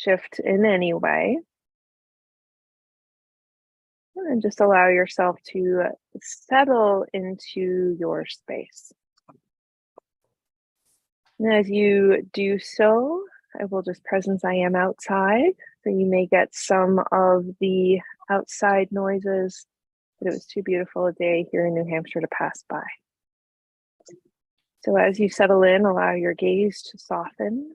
shift in any way. And just allow yourself to settle into your space. And as you do so, I will just presence I am outside. So you may get some of the outside noises, but it was too beautiful a day here in New Hampshire to pass by. So as you settle in, allow your gaze to soften.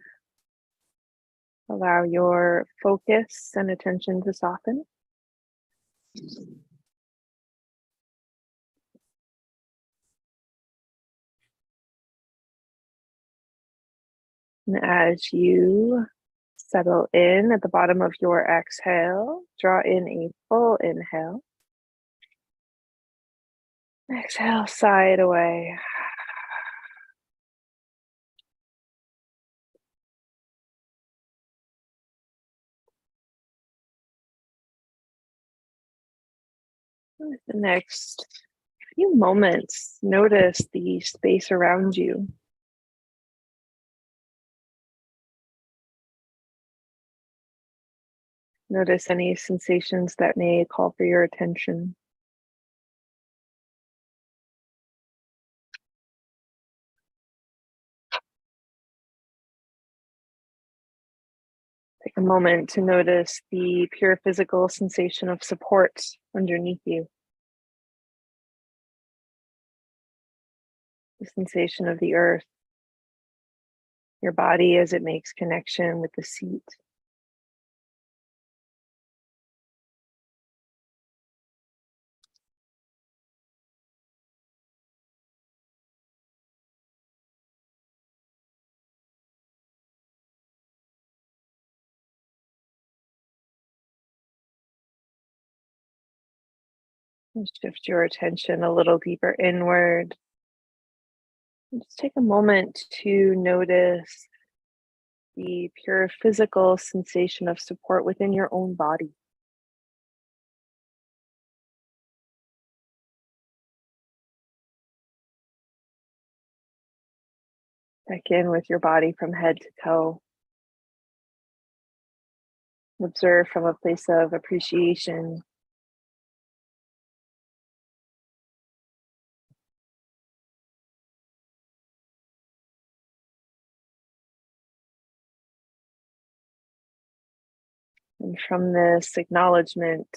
Allow your focus and attention to soften. And as you settle in at the bottom of your exhale, draw in a full inhale. Exhale, sigh it away. With the next few moments, notice the space around you. Notice any sensations that may call for your attention. Take a moment to notice the pure physical sensation of support underneath you. The sensation of the earth, your body as it makes connection with the seat. And shift your attention a little deeper inward. And just take a moment to notice the pure physical sensation of support within your own body. Check in with your body from head to toe. Observe from a place of appreciation. And from this acknowledgement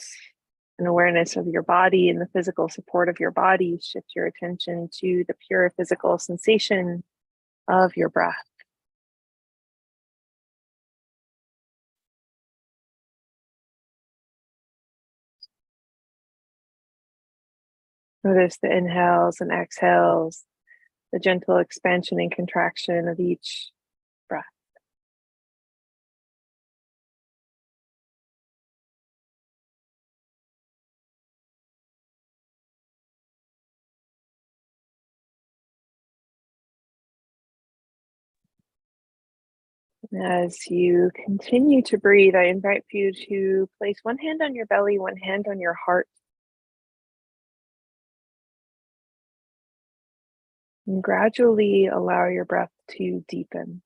and awareness of your body and the physical support of your body, shift your attention to the pure physical sensation of your breath. Notice the inhales and exhales, the gentle expansion and contraction of each breath. As you continue to breathe, I invite you to place one hand on your belly, one hand on your heart. And gradually allow your breath to deepen.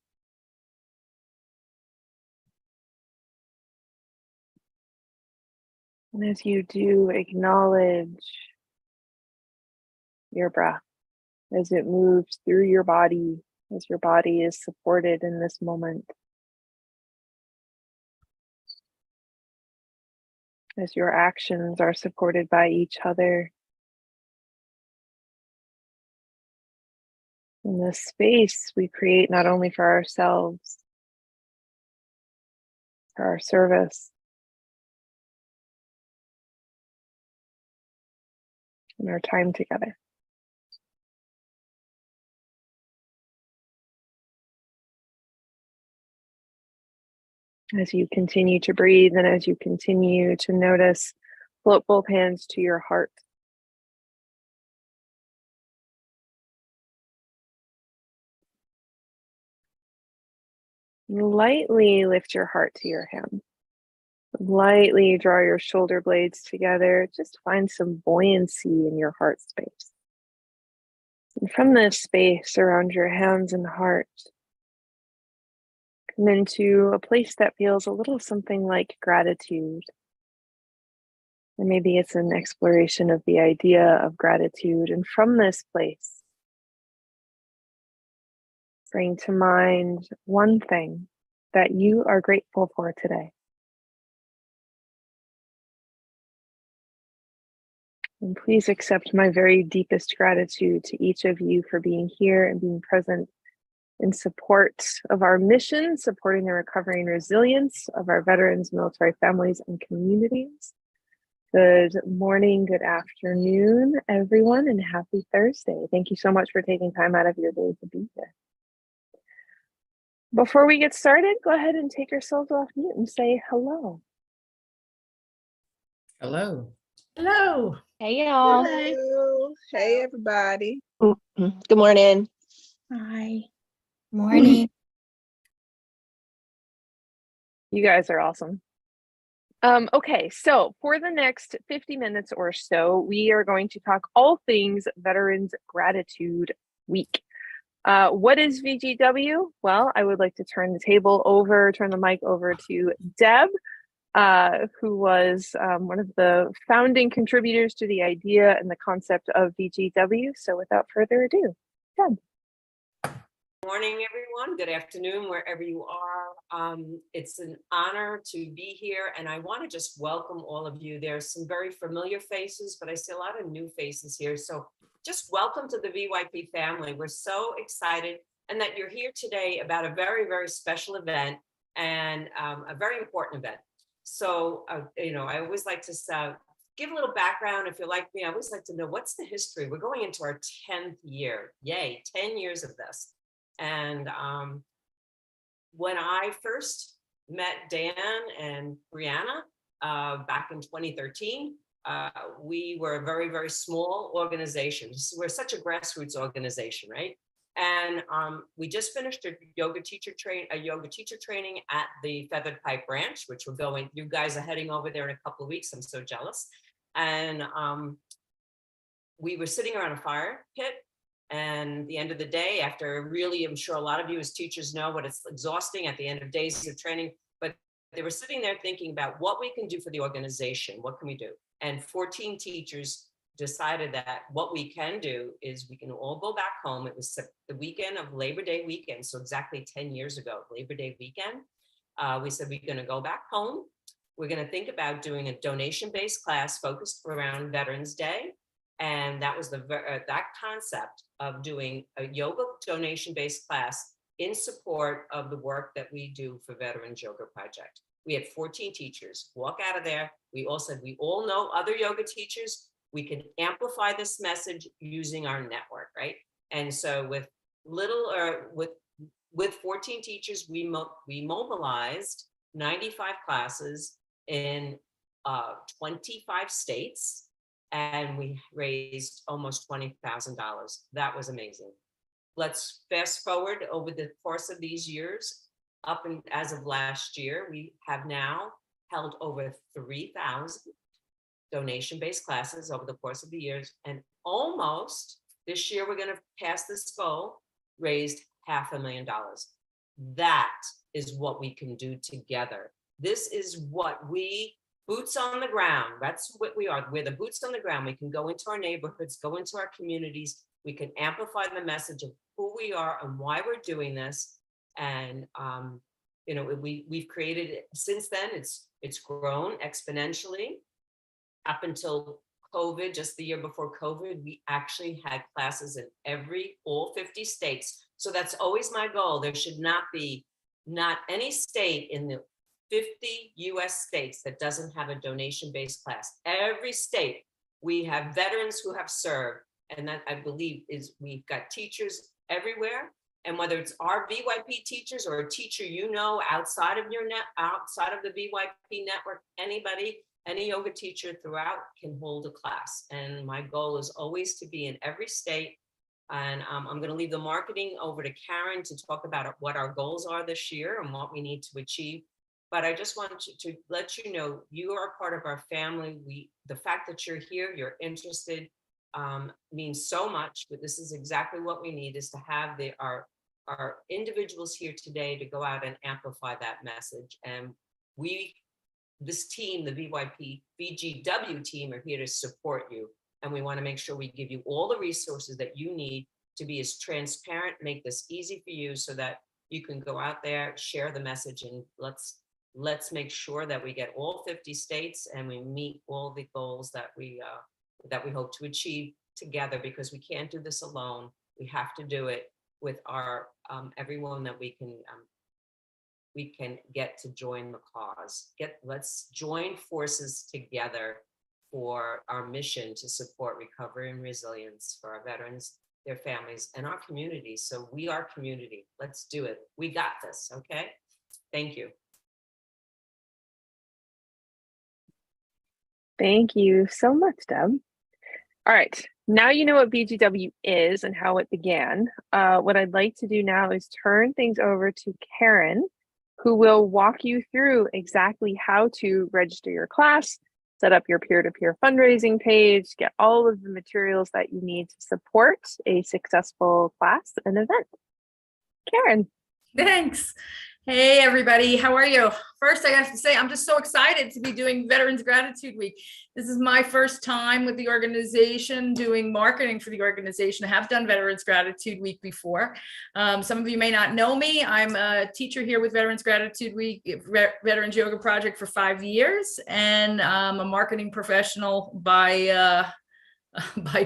And as you do, acknowledge your breath as it moves through your body, as your body is supported in this moment. As your actions are supported by each other. In this space we create not only for ourselves, for our service, and our time together. As you continue to breathe and as you continue to notice, float both hands to your heart. Lightly lift your heart to your hand. Lightly draw your shoulder blades together. Just find some buoyancy in your heart space. And from this space around your hands and heart, Come into a place that feels a little something like gratitude. Or maybe it's an exploration of the idea of gratitude. And from this place, bring to mind one thing that you are grateful for today. And please accept my very deepest gratitude to each of you for being here and being present in support of our mission, supporting the recovery and resilience of our veterans, military families, and communities. Good morning, good afternoon, everyone, and happy Thursday. Thank you so much for taking time out of your day to be here. Before we get started, go ahead and take yourselves off mute and say hello. Hello. Hello. Hey, y'all. Hello. Hey, everybody. Good morning. Hi. Morning. You guys are awesome. Okay, so for the next 50 minutes or so, we are going to talk all things Veterans Gratitude Week. What is VGW? Well, I would like to turn the mic over to Deb, who was one of the founding contributors to the idea and the concept of VGW. So without further ado, Deb. Morning, everyone. Good afternoon, wherever you are. It's an honor to be here, and I want to just welcome all of you. There's some very familiar faces, but I see a lot of new faces here. So just welcome to the VYP family. We're so excited and that you're here today about a very, very special event and a very important event. So, I always like to give a little background. If you're like me, I always like to know what's the history. We're going into our 10th year. Yay, 10 years of this. And when I first met Dan and Brianna back in 2013, we were a very, very small organization. We're such a grassroots organization, right? And we just finished a yoga teacher training at the Feathered Pipe Ranch, which we're going. You guys are heading over there in a couple of weeks. I'm so jealous. And we were sitting around a fire pit. And the end of the day, after really, I'm sure a lot of you as teachers know what it's exhausting at the end of days of training, but they were sitting there thinking about what we can do for the organization. What can we do? And 14 teachers decided that what we can do is we can all go back home. It was the weekend of Labor Day weekend. So exactly 10 years ago, Labor Day weekend, we said, we're going to go back home. We're going to think about doing a donation-based class focused around Veterans Day. And that was that concept of doing a yoga donation-based class in support of the work that we do for Veterans Yoga Project. We had 14 teachers walk out of there. We all said, we all know other yoga teachers. We can amplify this message using our network, right? And so with 14 teachers, we mobilized 95 classes in 25 states. And we raised almost $20,000. That was amazing. Let's fast forward over the course of these years. As of last year, we have now held over 3,000 donation-based classes over the course of the years. And almost this year, we're going to pass this goal, raised $500,000. That is what we can do together. This is what boots on the ground. That's what we are. We're the boots on the ground. We can go into our neighborhoods, go into our communities. We can amplify the message of who we are and why we're doing this. And we've created it since then. It's grown exponentially. Up until COVID, just the year before COVID, we actually had classes in all 50 states. So that's always my goal. There should not any state in the 50 US states that doesn't have a donation-based class. Every state, we have veterans who have served, and that I believe is we've got teachers everywhere. And whether it's our VYP teachers or a teacher outside of outside of the VYP network, any yoga teacher throughout can hold a class. And my goal is always to be in every state. And I'm going to leave the marketing over to Karen to talk about what our goals are this year and what we need to achieve. But I just want to let you know, you are part of our family. The fact that you're here, you're interested, means so much. But this is exactly what we need, is to have our our individuals here today to go out and amplify that message. And this team, the VGW team, are here to support you. And we want to make sure we give you all the resources that you need to be as transparent, make this easy for you so that you can go out there, share the message, and let's make sure that we get all 50 states and we meet all the goals that we hope to achieve together, because we can't do this alone. We have to do it with our everyone that we can get to join the cause. Let's join forces together for our mission to support recovery and resilience for our veterans, their families, and our communities. So we are community. Let's do it. We got this, okay? Thank you. Thank you so much, Deb. All right, now you know what VGW is and how it began. What I'd like to do now is turn things over to Karen, who will walk you through exactly how to register your class, set up your peer-to-peer fundraising page, get all of the materials that you need to support a successful class and event. Karen. Thanks. Hey, everybody. How are you? First, I have to say, I'm just so excited to be doing Veterans Gratitude Week. This is my first time with the organization doing marketing for the organization. I have done Veterans Gratitude Week before. Some of you may not know me. I'm a teacher here with Veterans Gratitude Week, Veterans Yoga Project for 5 years, and I'm a marketing professional by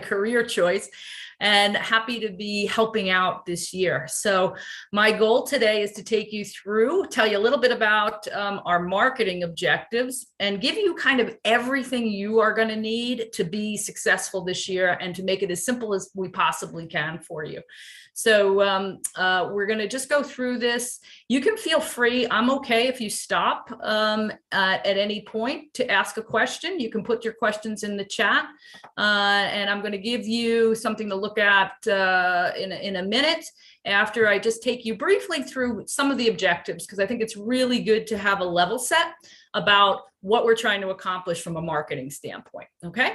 career choice, and happy to be helping out this year. So my goal today is to take you through, tell you a little bit about our marketing objectives, and give you kind of everything you are going to need to be successful this year and to make it as simple as we possibly can for you. So we're going to just go through this. You can feel free. I'm okay if you stop at any point to ask a question. You can put your questions in the chat, and I'm going to give you something to look at in a minute after I just take you briefly through some of the objectives, because I think it's really good to have a level set about what we're trying to accomplish from a marketing standpoint. Okay,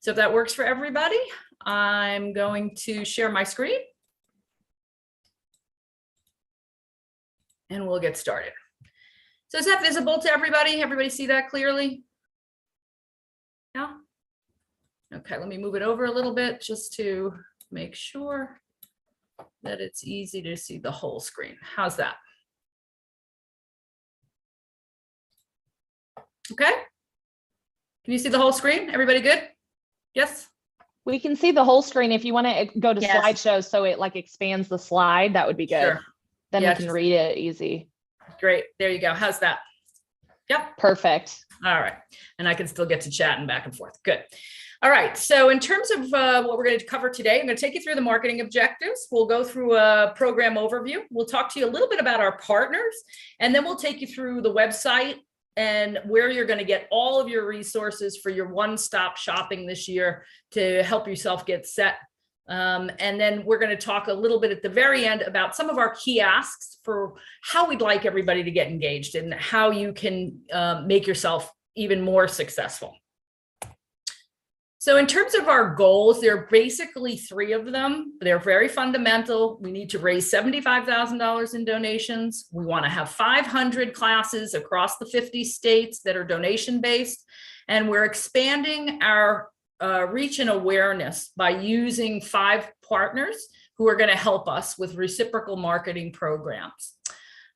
so if that works for everybody, I'm going to share my screen. And we'll get started. So is that visible to everybody? Everybody see that clearly? Yeah? Okay, let me move it over a little bit just to make sure that it's easy to see the whole screen. How's that? Okay. Can you see the whole screen? Everybody good? Yes? We can see the whole screen. If you want to go to Yes. slideshow so it like expands the slide, that would be good. Sure. Then Yeah, we can read it easy. Great. There you go. How's that? Yep. Perfect. All right. And I can still get to chatting back and forth. Good. All right. So in terms of what we're going to cover today, I'm going to take you through the marketing objectives. We'll go through a program overview. We'll talk to you a little bit about our partners, and then we'll take you through the website and where you're going to get all of your resources for your one-stop shopping this year to help yourself get set. And then we're going to talk a little bit at the very end about some of our key asks for how we'd like everybody to get engaged and how you can make yourself even more successful. So in terms of our goals, there are basically 3 of them. They're very fundamental. We need to raise $75,000 in donations. We want to have 500 classes across the 50 states that are donation-based. And we're expanding our reach and awareness by using 5 partners who are going to help us with reciprocal marketing programs.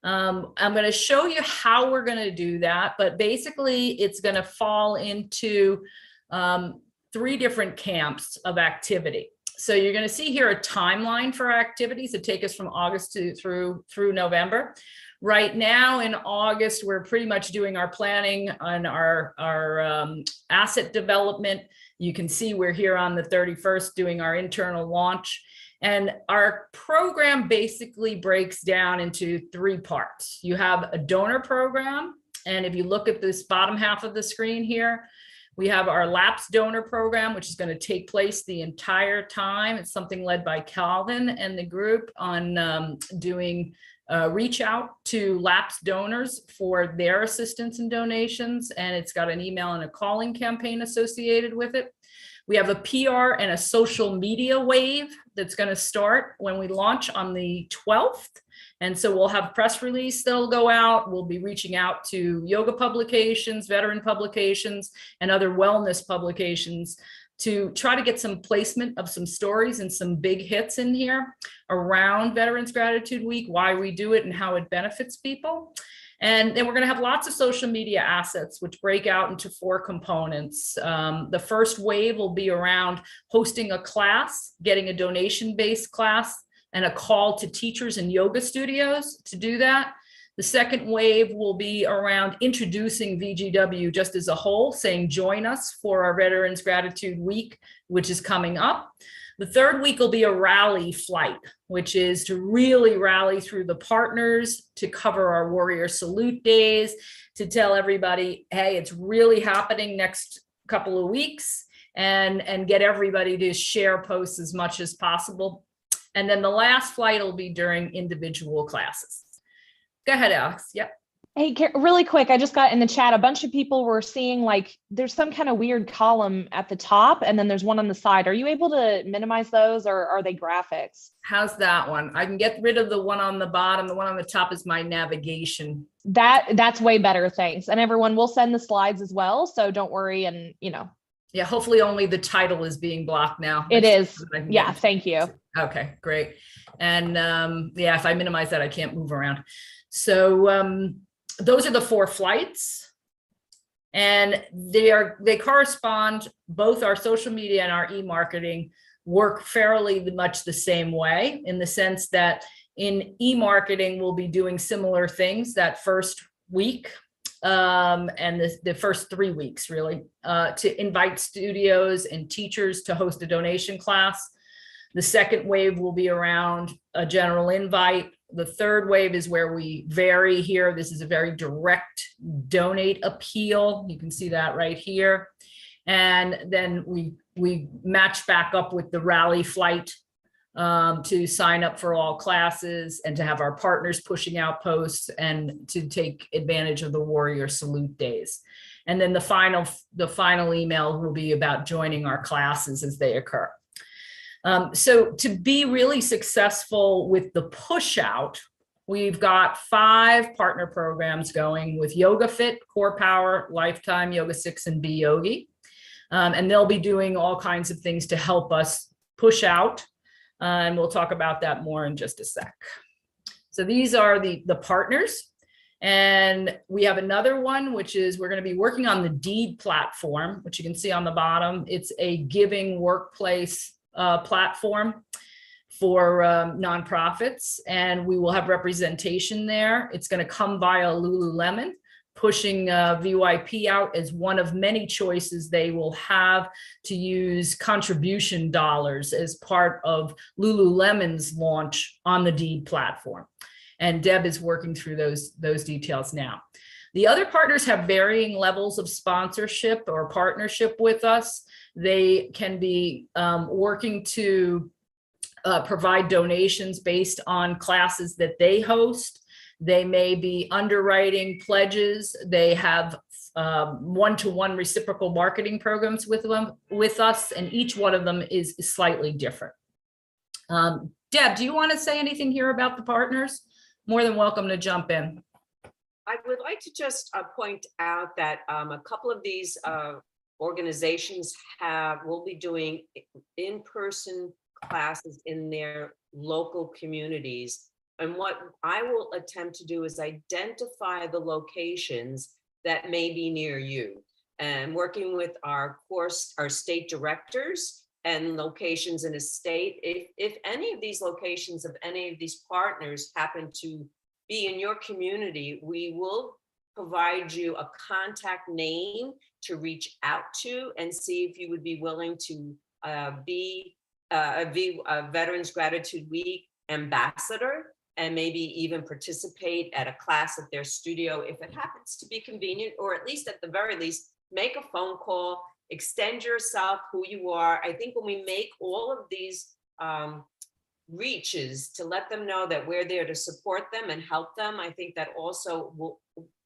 I'm going to show you how we're going to do that, but basically it's going to fall into 3 different camps of activity. So you're going to see here a timeline for our activities that take us from August through November. Right now in August, we're pretty much doing our planning on our asset development. You can see we're here on the 31st doing our internal launch. And our program basically breaks down into 3 parts. You have a donor program. And if you look at this bottom half of the screen here, we have our lapsed donor program, which is going to take place the entire time. It's something led by Calvin and the group on doing reach out to lapsed donors for their assistance and donations. And it's got an email and a calling campaign associated with it. We have a PR and a social media wave that's going to start when we launch on the 12th. And so we'll have press release that'll go out. We'll be reaching out to yoga publications, veteran publications, and other wellness publications to try to get some placement of some stories and some big hits in here around Veterans Gratitude Week, why we do it and how it benefits people. And then we're going to have lots of social media assets, which break out into 4 components. The first wave will be around hosting a class, getting a donation-based class, and a call to teachers and yoga studios to do that. The second wave will be around introducing VGW just as a whole, saying join us for our Veterans Gratitude Week, which is coming up. The third week will be a rally flight, which is to really rally through the partners, to cover our Warrior Salute Days, to tell everybody, hey, it's really happening next couple of weeks, and get everybody to share posts as much as possible. And then the last flight will be during individual classes. Go ahead, Alex. Yep. Hey, really quick, I just got in the chat, a bunch of people were seeing like there's some kind of weird column at the top and then there's one on the side. Are you able to minimize those, or are they graphics? How's that one? I can get rid of the one on the bottom. The one on the top is my navigation. That's way better, thanks. And everyone, will send the slides as well, so don't worry. And yeah, hopefully only the title is being blocked now. It is. Yeah, thank you. Okay, great. And yeah, if I minimize that, I can't move around. So those are the 4 flights, and they correspond, both our social media and our e-marketing work fairly much the same way, in the sense that in e-marketing, we'll be doing similar things that first week and the first 3 weeks, really, to invite studios and teachers to host a donation class. The second wave will be around a general invite. The third wave is where we vary here. This is a very direct donate appeal. You can see that right here. And then we match back up with the rally flight to sign up for all classes, and to have our partners pushing out posts, and to take advantage of the Warrior Salute Days. And then the final email will be about joining our classes as they occur. So to be really successful with the push out, we've got 5 partner programs going with Yoga Fit, Core Power, Lifetime, Yoga 6, and Be Yogi. And they'll be doing all kinds of things to help us push out. And we'll talk about that more in just a sec. So these are the partners. And we have another one, which is we're going to be working on the Deed platform, which you can see on the bottom. It's a giving workplace platform for nonprofits, and we will have representation there. It's going to come via Lululemon, pushing VYP out as one of many choices they will have to use contribution dollars as part of Lululemon's launch on the Deed platform. And Deb is working through those details now. The other partners have varying levels of sponsorship or partnership with us. They can be working to provide donations based on classes that they host. They may be underwriting pledges. They have one-to-one reciprocal marketing programs with us, and each one of them is slightly different. Deb, do you want to say anything here about the partners? More than welcome to jump in. I would like to just point out that a couple of these organizations will be doing in-person classes in their local communities. And what I will attempt to do is identify the locations that may be near you, and working with our state directors and locations in a state. If any of these locations of any of these partners happen to be in your community, we will provide you a contact name to reach out to and see if you would be willing to be a Veterans Gratitude Week ambassador, and maybe even participate at a class at their studio if it happens to be convenient, or at least at the very least, make a phone call, extend yourself, who you are. I think when we make all of these reaches to let them know that we're there to support them and help them, I think that also will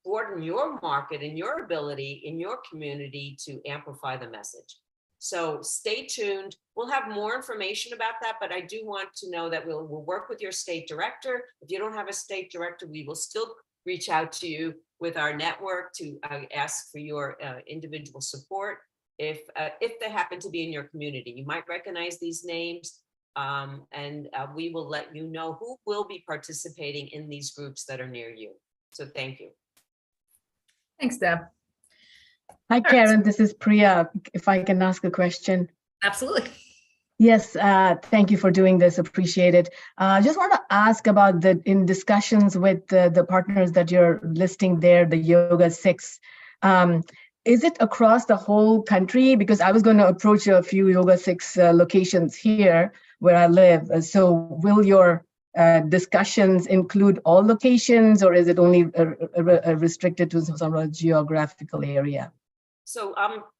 broaden your market and your ability in your community to amplify the message. So stay tuned. We'll have more information about that, but I do want to know that we'll work with your state director. If you don't have a state director, we will still reach out to you with our network to ask for your individual support. If they happen to be in your community, you might recognize these names, and we will let you know who will be participating in these groups that are near you. So thank you. Thanks, Deb. Hi, Karen. This is Priya. If I can ask a question. Absolutely. Yes, thank you for doing this. Appreciate it. Just want to ask about in discussions with the partners that you're listing there, the Yoga 6. Is it across the whole country? Because I was going to approach a few Yoga 6 locations here where I live. So will your discussions include all locations, or is it only restricted to some sort of geographical area? So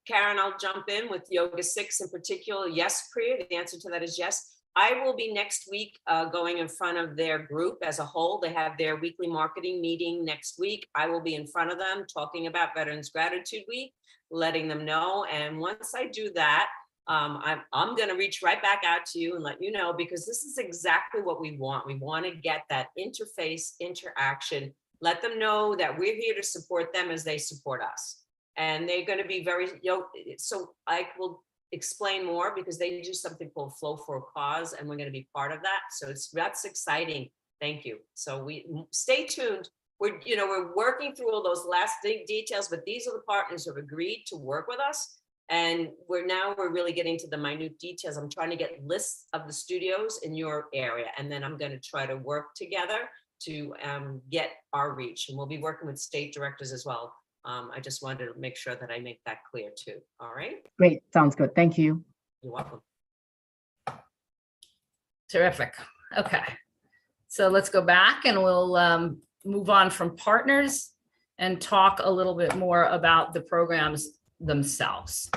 Karen, I'll jump in with Yoga 6 in particular. Yes, Priya, the answer to that is yes. I will be next week going in front of their group as a whole. They have their weekly marketing meeting next week. I will be in front of them talking about Veterans Gratitude Week, letting them know. And once I do that, I'm going to reach right back out to you and let you know, because this is exactly what we want. We want to get that interface, interaction, let them know that we're here to support them as they support us. And they're going to be very, so I will explain more, because they do something called Flow for a Cause, and we're going to be part of that. So that's exciting. Thank you. So we stay tuned. We're working through all those last details, but these are the partners who have agreed to work with us. And we're really getting to the minute details. I'm trying to get lists of the studios in your area, and then I'm going to try to work together to get our reach. And we'll be working with state directors as well. I just wanted to make sure that I make that clear too. All right. Great. Sounds good. Thank you. You're welcome. Terrific. Okay. So let's go back and we'll move on from partners and talk a little bit more about the programs themselves.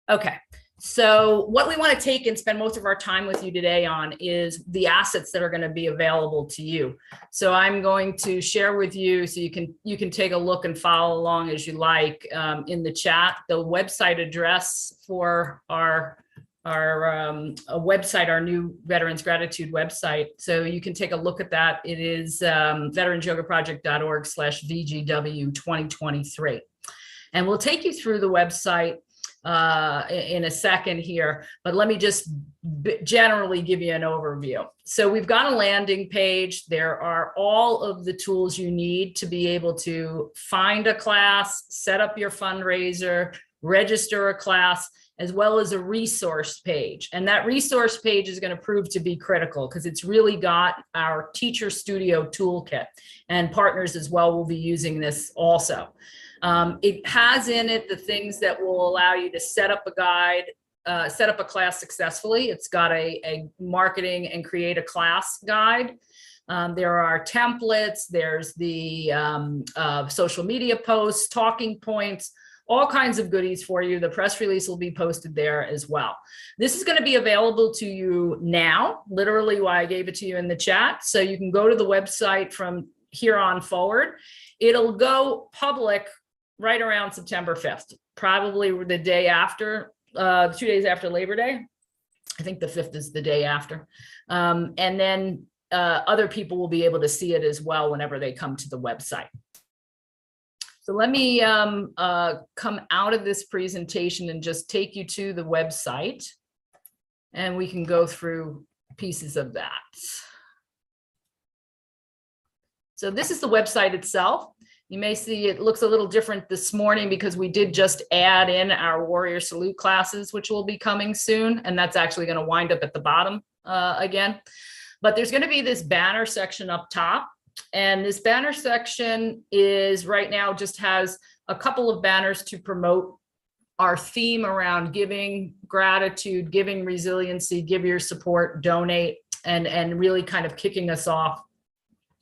Okay. So what we want to take and spend most of our time with you today on is the assets that are going to be available to you. So I'm going to share with you, so you can take a look and follow along as you like in the chat, the website address for our website, our new Veterans Gratitude website. So you can take a look at that. It is veteransyogaproject.org/VGW 2023. And we'll take you through the website in a second here, but let me just generally give you an overview. So we've got a landing page. There are all of the tools you need to be able to find a class, set up your fundraiser, register a class, as well as a resource page. And that resource page is going to prove to be critical, because it's really got our Teacher Studio toolkit, and partners as well will be using this also. It has in it the things that will allow you to set up a guide, set up a class successfully. It's got a marketing and create a class guide. There are templates. There's the social media posts, talking points, all kinds of goodies for you. The press release will be posted there as well. This is going to be available to you now, literally while I gave it to you in the chat. So you can go to the website from here on forward. It'll go public right around September 5th, probably the day after, 2 days after Labor Day. I think the 5th is the day after. And then other people will be able to see it as well whenever they come to the website. So let me come out of this presentation and just take you to the website, and we can go through pieces of that. So this is the website itself. You may see it looks a little different this morning because we did just add in our Warrior Salute classes, which will be coming soon. And that's actually going to wind up at the bottom again. But there's going to be this banner section up top. And this banner section is right now just has a couple of banners to promote our theme around giving, gratitude, giving resiliency, give your support, donate, and really kind of kicking us off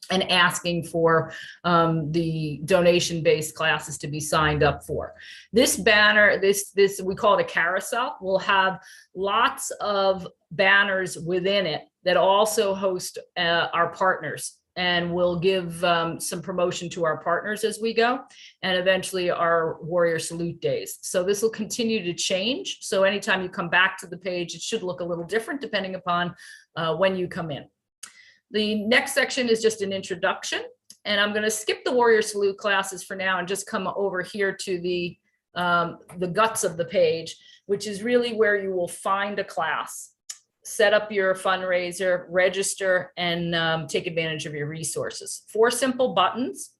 and asking for the donation-based classes to be signed up for. This banner, this we call it a carousel, will have lots of banners within it that also host our partners. and we'll give some promotion to our partners as we go, and eventually our Warrior Salute Days. So this will continue to change. So anytime you come back to the page, it should look a little different depending upon when you come in. The next section is just an introduction, and I'm going to skip the Warrior Salute classes for now and just come over here to the guts of the page, which is really where you will find a class, set up your fundraiser, register, and take advantage of your resources. 4 simple buttons.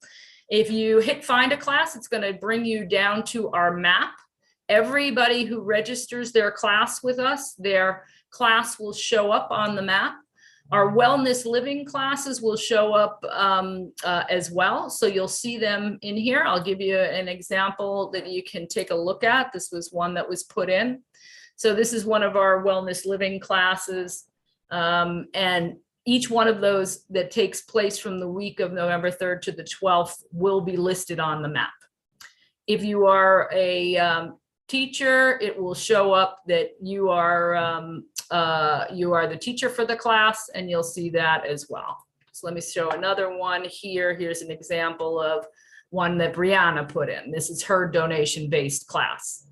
If you hit find a class, it's going to bring you down to our map. Everybody who registers their class with us, their class will show up on the map. Our wellness living classes will show up as well. So you'll see them in here. I'll give you an example that you can take a look at. This was one that was put in. So this is one of our wellness living classes. And each one of those that takes place from the week of November 3rd to the 12th will be listed on the map. If you are a teacher, it will show up that you are the teacher for the class, and you'll see that as well. So let me show another one here. Here's an example of one that Brianna put in. This is her donation-based class.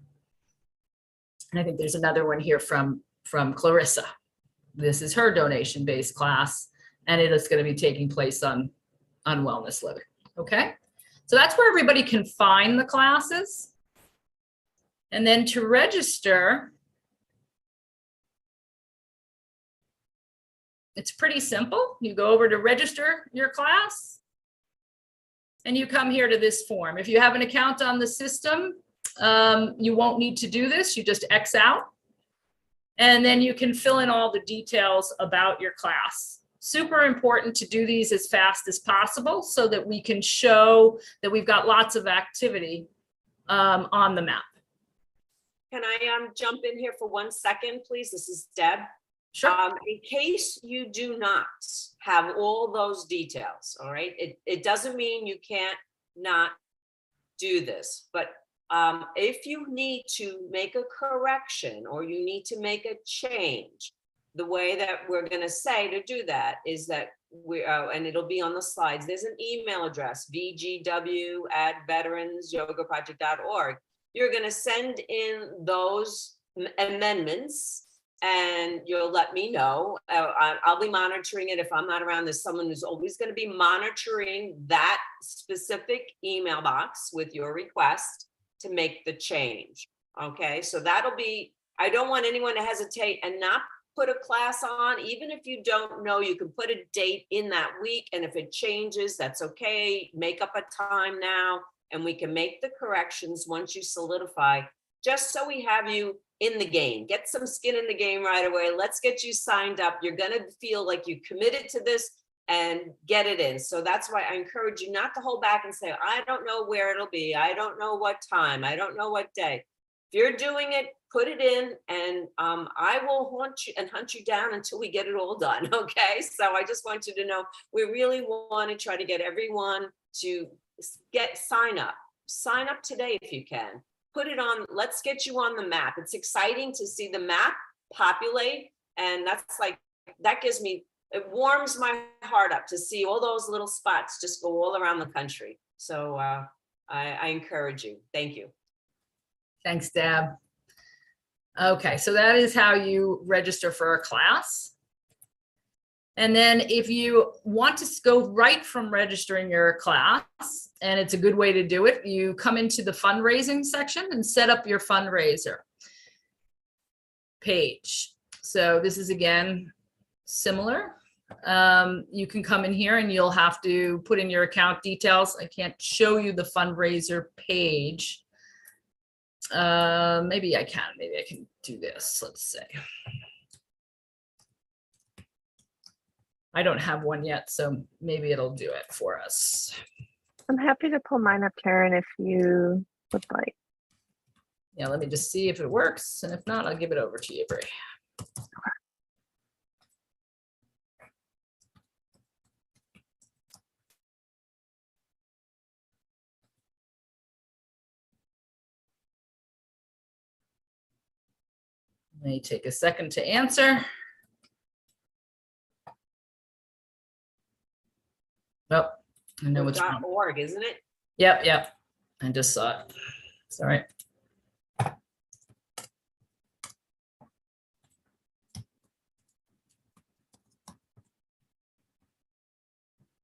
And I think there's another one here from Clarissa. This is her donation-based class, and it is going to be taking place on Wellness Living. Okay, so that's where everybody can find the classes. And then to register, it's pretty simple. You go over to register your class, and you come here to this form. If you have an account on the system, you won't need to do this. You just X out, and then you can fill in all the details about your class. Super important to do these as fast as possible so that we can show that we've got lots of activity on the map. Can I jump in here for 1 second, please? This is Deb. Sure. In case you do not have all those details, all right, it doesn't mean you can't not do this, but if you need to make a correction or you need to make a change, the way that we're going to say to do that is that and it'll be on the slides, there's an email address, vgw@veteransyogaproject.org. You're going to send in those amendments, and you'll let me know. I'll be monitoring it. If I'm not around, there's someone who's always going to be monitoring that specific email box with your request to make the change. Okay, so that'll be, I don't want anyone to hesitate and not put a class on. Even if you don't know, you can put a date in that week, and if it changes, that's okay. Make up a time now, and we can make the corrections once you solidify, just so we have you in the game. Get some skin in the game right away. Let's get you signed up. You're going to feel like you committed to this and get it in. So that's why I encourage you not to hold back and say, I don't know where it'll be. I don't know what time. I don't know what day. If you're doing it, put it in, and I will hunt you down until we get it all done. Okay. So I just want you to know, we really want to try to get everyone to sign up today if you can. Put it on. Let's get you on the map. It's exciting to see the map populate, and that gives me, it warms my heart up to see all those little spots just go all around the country. So I encourage you. Thank you. Thanks, Deb. Okay, so that is how you register for a class. And then if you want to go right from registering your class, and it's a good way to do it, you come into the fundraising section and set up your fundraiser page. So this is, again, similar. You can come in here and you'll have to put in your account details. I can't show you the fundraiser page. Maybe I can do this. Let's say. I don't have one yet, so maybe it'll do it for us. I'm happy to pull mine up, Karen, if you would like. Yeah, let me just see if it works. And if not, I'll give it over to you, Bri. May take a second to answer. Oh, I know what's wrong. .org, isn't it? Yep, yep. I just saw it. It's all right.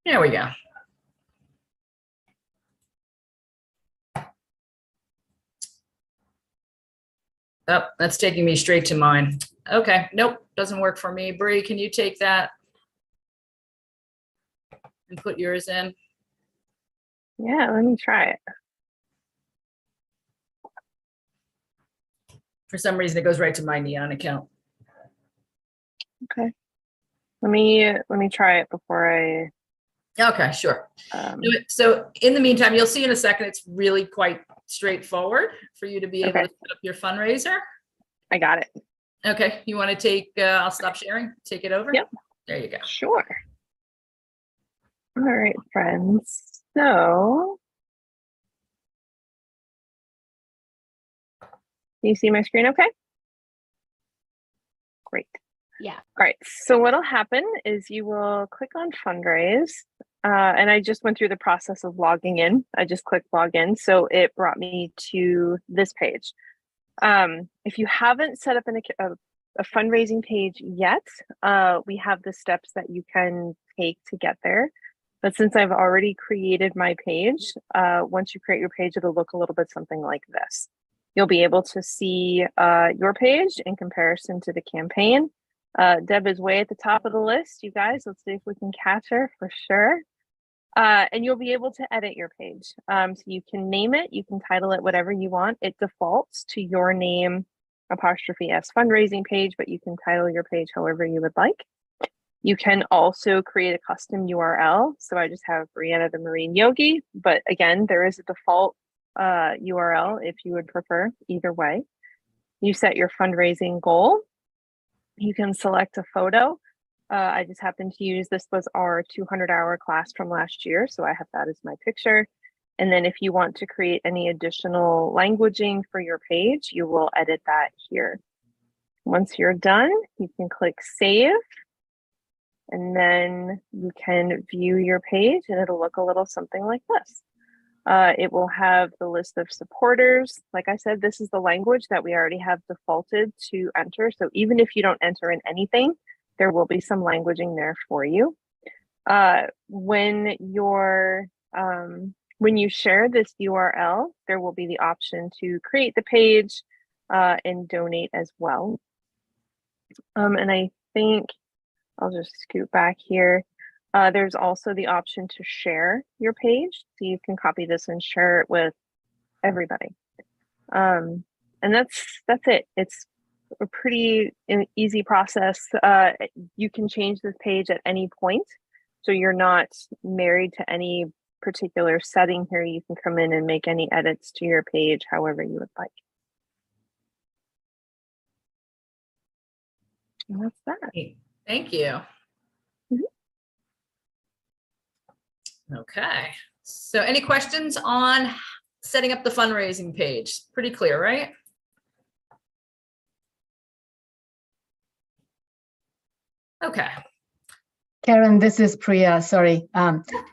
There we go. Oh, that's taking me straight to mine. Okay, nope, doesn't work for me. Bree, can you take that and put yours in? Yeah, let me try it. For some reason, it goes right to my Neon account. Okay. Let me try it before I Okay, sure. um, So in the meantime, you'll see in a second, it's really quite straightforward for you to be able Okay. to set up your fundraiser. I got it. Okay, you want to take, I'll stop sharing, take it over? Yep. There you go. Sure. All right, friends. So, can you see my screen okay? Great. Yeah. All right, so what'll happen is you will click on fundraise. And I just went through the process of logging in. I just clicked log in. So it brought me to this page. If you haven't set up a fundraising page yet, we have the steps that you can take to get there. But since I've already created my page, once you create your page, it'll look a little bit something like this. You'll be able to see your page in comparison to the campaign. Deb is way at the top of the list, you guys. Let's see if we can catch her for sure. And you'll be able to edit your page. So you can name it, you can title it whatever you want. It defaults to your name, '*S fundraising page, but you can title your page however you would like. You can also create a custom URL. So I just have Brianna the Marine Yogi, but again, there is a default URL if you would prefer, either way. You set your fundraising goal. You can select a photo. I just happened to use, this was our 200-hour class from last year, so I have that as my picture. And then if you want to create any additional languaging for your page, you will edit that here. Once you're done, you can click save, and then you can view your page, and it'll look a little something like this. It will have the list of supporters. Like I said, this is the language that we already have defaulted to enter. So even if you don't enter in anything, there will be some languaging there for you. When you share this URL, there will be the option to create the page and donate as well. And I think I'll just scoot back here. There's also the option to share your page. So you can copy this and share it with everybody. And that's it. It's a pretty easy process. You can change this page at any point. So you're not married to any particular setting here. You can come in and make any edits to your page however you would like. And that's that. Thank you. Okay, so any questions on setting up the fundraising page? Pretty clear, right? Okay. Karen, this is Priya, sorry.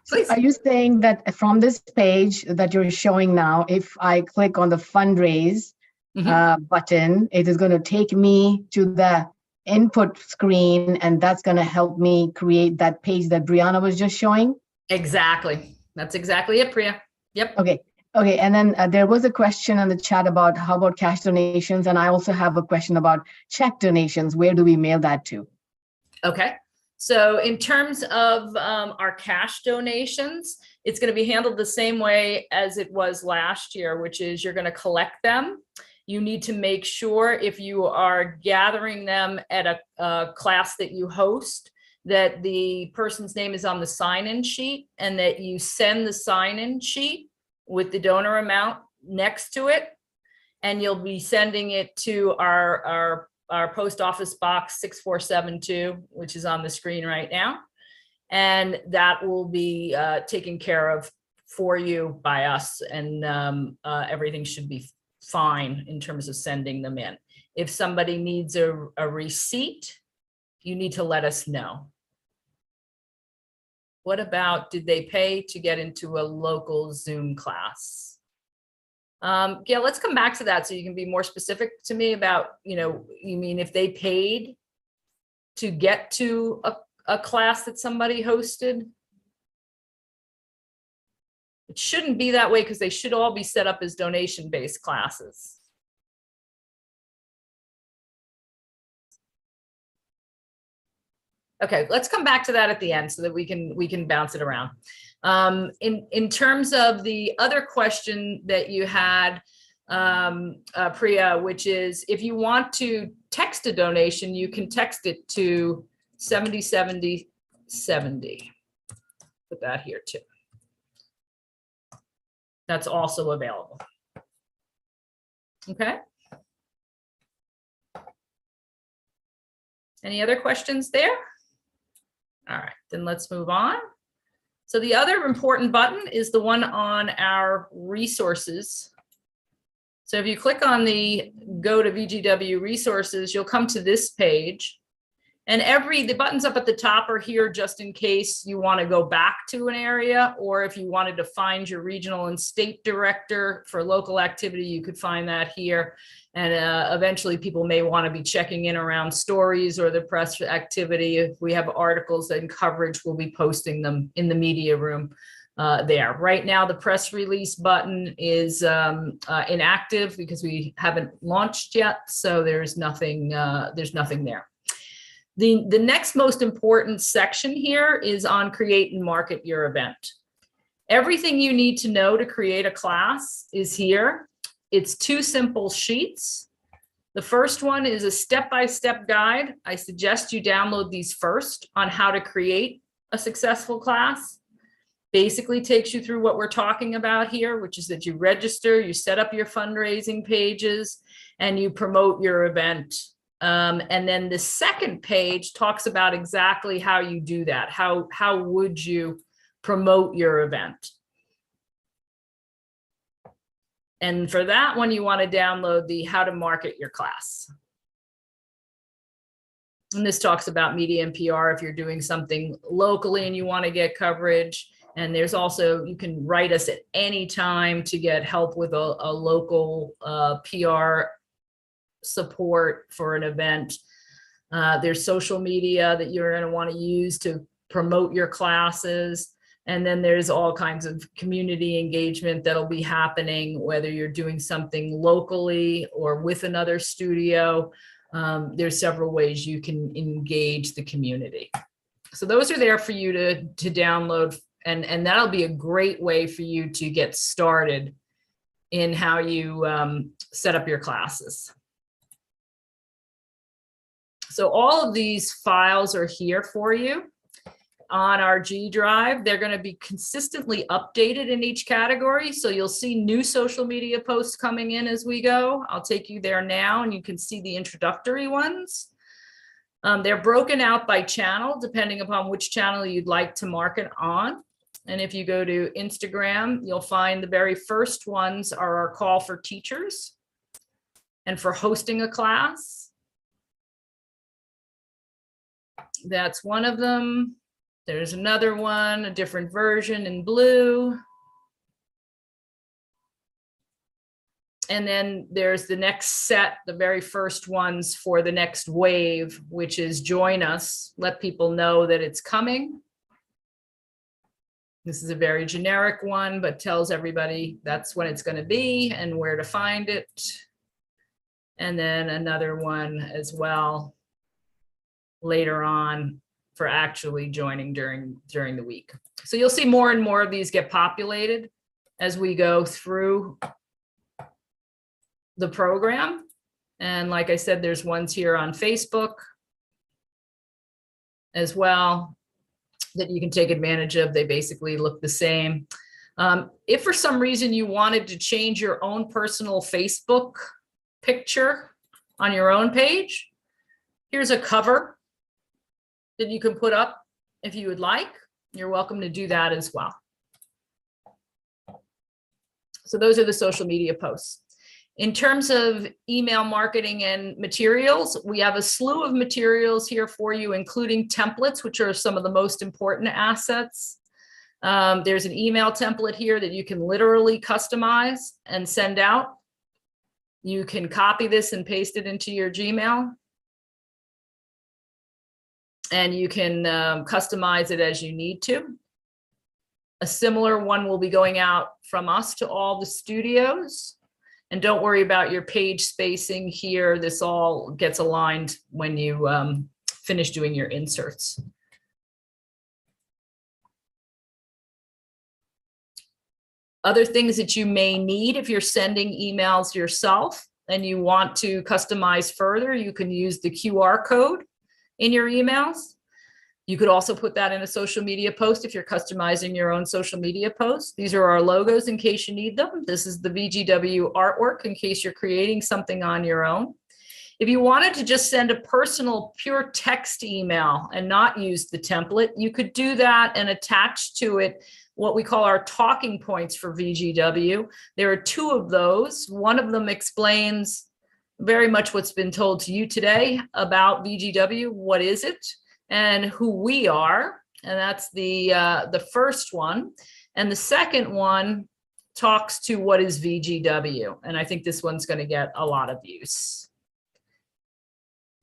Please. Are you saying that from this page that you're showing now, if I click on the fundraise button, it is going to take me to the input screen, and that's going to help me create that page that Brianna was just showing? Exactly. That's exactly it, Priya. Yep. Okay. Okay. And then there was a question in the chat about how about cash donations? And I also have a question about check donations. Where do we mail that to? Okay. So in terms of our cash donations, it's going to be handled the same way as it was last year, which is you're going to collect them. You need to make sure if you are gathering them at a class that you host, that the person's name is on the sign-in sheet, and that you send the sign-in sheet with the donor amount next to it. And you'll be sending it to our post office box 6472, which is on the screen right now. And that will be taken care of for you by us, and everything should be fine in terms of sending them in. If somebody needs a receipt, you need to let us know. What about, did they pay to get into a local Zoom class? Gail, let's come back to that so you can be more specific to me about, you mean if they paid to get to a class that somebody hosted? It shouldn't be that way because they should all be set up as donation-based classes. Okay, let's come back to that at the end so that we can bounce it around. In terms of the other question that you had, Priya, which is if you want to text a donation, you can text it to 707070. Put that here too. That's also available. Okay. Any other questions there? All right, then let's move on. So the other important button is the one on our resources. So if you click on the go to VGW resources, you'll come to this page. And the buttons up at the top are here just in case you want to go back to an area, or if you wanted to find your regional and state director for local activity, you could find that here. And eventually people may want to be checking in around stories or the press activity. If we have articles and coverage, we'll be posting them in the media room there. Right now, the press release button is inactive because we haven't launched yet. So there's nothing there. The next most important section here is on create and market your event. Everything you need to know to create a class is here. It's 2 simple sheets. The first one is a step-by-step guide. I suggest you download these first on how to create a successful class. Basically takes you through what we're talking about here, which is that you register, you set up your fundraising pages, and you promote your event. And then the second page talks about exactly how you do that. How would you promote your event? And for that one, you want to download the how to market your class. And this talks about media and PR if you're doing something locally and you want to get coverage. And there's also, you can write us at any time to get help with a local PR support for an event. There's social media that you're going to want to use to promote your classes. And then there's all kinds of community engagement that'll be happening, whether you're doing something locally or with another studio. There's several ways you can engage the community. So those are there for you to download, and that'll be a great way for you to get started in how you set up your classes. So all of these files are here for you on our G Drive. They're going to be consistently updated in each category. So you'll see new social media posts coming in as we go. I'll take you there now and you can see the introductory ones. They're broken out by channel, depending upon which channel you'd like to market on. And if you go to Instagram, you'll find the very first ones are our call for teachers and for hosting a class. That's one of them. There's another one, a different version in blue. And then there's the next set, the very first ones for the next wave, which is join us, let people know that it's coming. This is a very generic one, but tells everybody that's when it's going to be and where to find it. And then another one as well later on for actually joining during the week. So you'll see more and more of these get populated as we go through the program. And like I said, there's ones here on Facebook as well that you can take advantage of. They basically look the same. If for some reason you wanted to change your own personal Facebook picture on your own page, here's a cover that you can put up if you would like. You're welcome to do that as well. So those are the social media posts. In terms of email marketing and materials, we have a slew of materials here for you, including templates, which are some of the most important assets. There's an email template here that you can literally customize and send out. You can copy this and paste it into your Gmail. And you can customize it as you need to. A similar one will be going out from us to all the studios. And don't worry about your page spacing here. This all gets aligned when you finish doing your inserts. Other things that you may need if you're sending emails yourself and you want to customize further, you can use the QR code in your emails. You could also put that in a social media post if you're customizing your own social media post. These are our logos in case you need them. This is the VGW artwork in case you're creating something on your own. If you wanted to just send a personal pure text email and not use the template, you could do that and attach to it what we call our talking points for VGW. There are 2 of those. One of them explains very much what's been told to you today about VGW. What is it? And who we are, and that's the first one. And the second one talks to what is VGW, and I think this one's going to get a lot of use.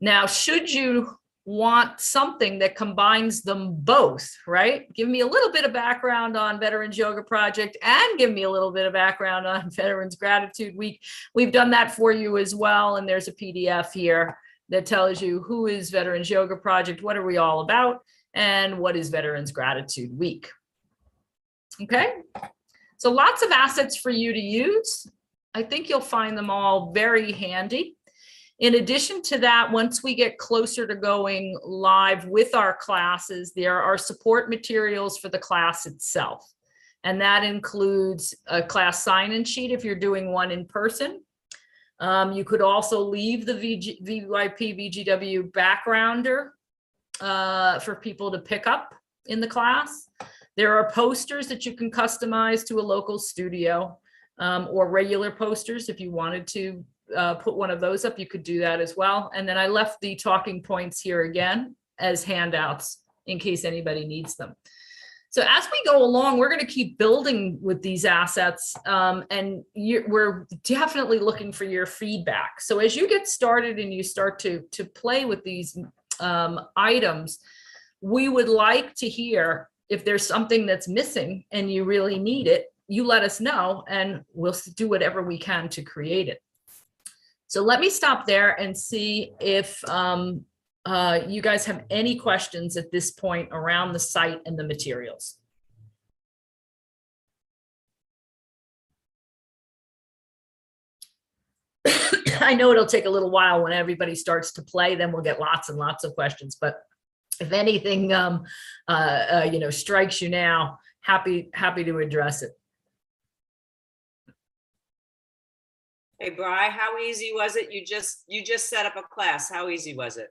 Now, should you want something that combines them both, right? Give me a little bit of background on Veterans Yoga Project and give me a little bit of background on Veterans Gratitude Week. We've done that for you as well, and there's a PDF here that tells you who is Veterans Yoga Project, what are we all about, and what is Veterans Gratitude Week. Okay, so lots of assets for you to use. I think you'll find them all very handy. In addition to that, once we get closer to going live with our classes, there are support materials for the class itself. And that includes a class sign-in sheet if you're doing one in person. You could also leave the VYP VGW backgrounder for people to pick up in the class. There are posters that you can customize to a local studio or regular posters. If you wanted to put one of those up, you could do that as well. And then I left the talking points here again as handouts in case anybody needs them. So as we go along, we're going to keep building with these assets, and we're definitely looking for your feedback. So as you get started and you start to play with these items, we would like to hear if there's something that's missing and you really need it, you let us know and we'll do whatever we can to create it. So let me stop there and see if you guys have any questions at this point around the site and the materials. I know it'll take a little while when everybody starts to play, then we'll get lots and lots of questions. But if anything, strikes you now, happy to address it. Hey, Bri, how easy was it? You just set up a class. How easy was it?